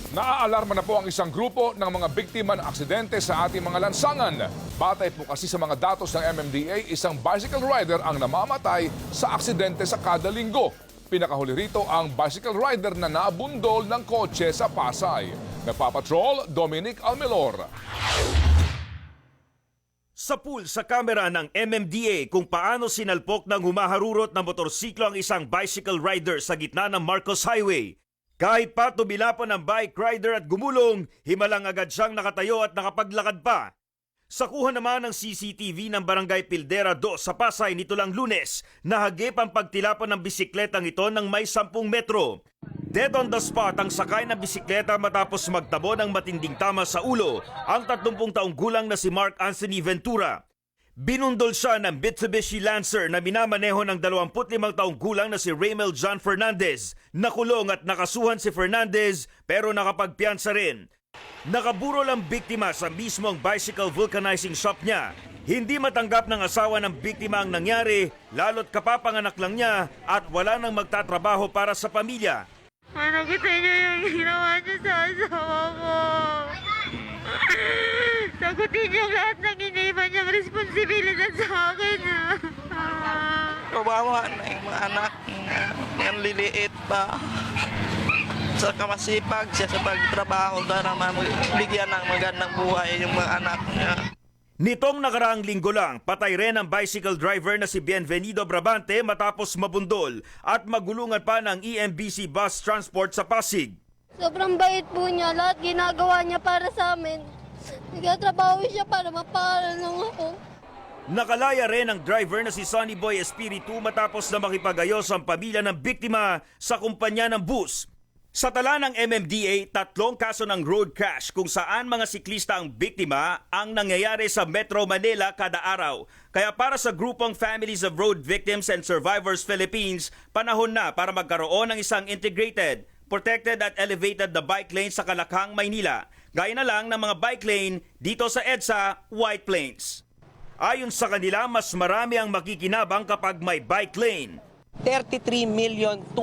Naaalarma na po ang isang grupo ng mga biktima ng aksidente sa ating mga lansangan. Batay po kasi sa mga datos ng MMDA, isang bicycle rider ang namamatay sa aksidente sa kada linggo. Pinakahuli rito ang bicycle rider na nabundol ng kotse sa Pasay. Nagpapatrol, Dominic Almelor. Sa pool sa kamera ng MMDA kung paano sinalpok ng humaharurot na motorsiklo ang isang bicycle rider sa gitna ng Marcos Highway. Kahit pa tumila pa ng bike rider at gumulong, himalang agad siyang nakatayo at nakapaglakad pa. Sa kuha naman ng CCTV ng Barangay Pildera 2 sa Pasay nito lang Lunes, nahagip ang pagtilapan ng bisikletang ito ng may 10 metro. Dead on the spot ang sakay ng bisikleta matapos magtabo ng matinding tama sa ulo ang 30 taong gulang na si Mark Anthony Ventura. Binundol siya ng Mitsubishi Lancer na minamaneho ng 25 taong gulang na si Raymel John Fernandez. Nakulong at nakasuhan si Fernandez pero nakapagpiyansa rin. Nakaburo lang biktima sa mismong bicycle vulcanizing shop niya. Hindi matanggap ng asawa ng biktima ang nangyari, lalo't kapapanganak lang niya at wala nang magtatrabaho para sa pamilya. Ano kita niyo yung ginawa niyo sa asawa ko? Sagutin niyo lahat ng iniwan niyang responsibilidad sa akin. Kawawa na yung mga anak niya. Yan liliit pa. Saka masipag siya sa pagtrabaho para mabigyan ng magandang buhay yung mga anak niya. Nitong nakaraang linggo lang, patay rin ang bicycle driver na si Bienvenido Brabante matapos mabundol at magulungan pa ng EMBC Bus Transport sa Pasig. Sobrang bait po niya. Lahat ginagawa niya para sa amin. Nagtatrabaho siya para mapaaral lang ako. Nakalaya rin ang driver na si Sonny Boy Espiritu matapos na makipagayos ang pamilya ng biktima sa kumpanya ng bus. Sa tala ng MMDA, 3 kaso ng road crash kung saan mga siklista ang biktima ang nangyayari sa Metro Manila kada araw. Kaya para sa grupong Families of Road Victims and Survivors Philippines, panahon na para magkaroon ng isang integrated, protected at elevated na bike lane sa Kalakhang, Maynila. Gaya na lang ng mga bike lane dito sa EDSA, White Plains. Ayon sa kanila, mas marami ang makikinabang kapag may bike lane. 33,245,000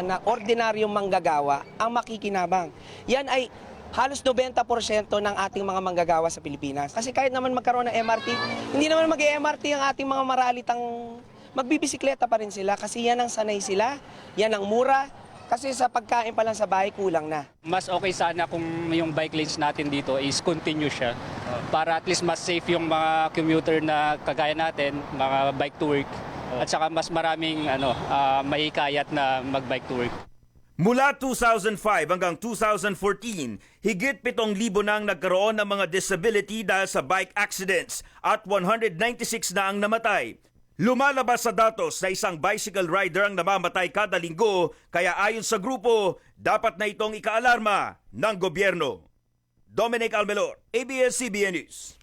na ordinaryong manggagawa ang makikinabang. Yan ay halos 90% ng ating mga manggagawa sa Pilipinas. Kasi kahit naman magkaroon ng MRT, hindi naman mag-MRT ang ating mga maralitang magbibisikleta pa rin sila kasi yan ang sanay sila, yan ang mura. Kasi sa pagkain pa lang sa bahay, kulang na. Mas okay sana kung yung bike lanes natin dito is continue siya para at least mas safe yung mga commuter na kagaya natin, mga bike to work. At saka mas maraming mahikayat na mag-bike to work. Mula 2005 hanggang 2014, higit 7,000 nang nagkaroon ng mga disability dahil sa bike accidents at 196 na ang namatay. Lumalabas sa datos na isang bicycle rider ang namamatay kada linggo, kaya ayon sa grupo, dapat na itong ikaalarma ng gobyerno. Dominic Almelor, ABS-CBN News.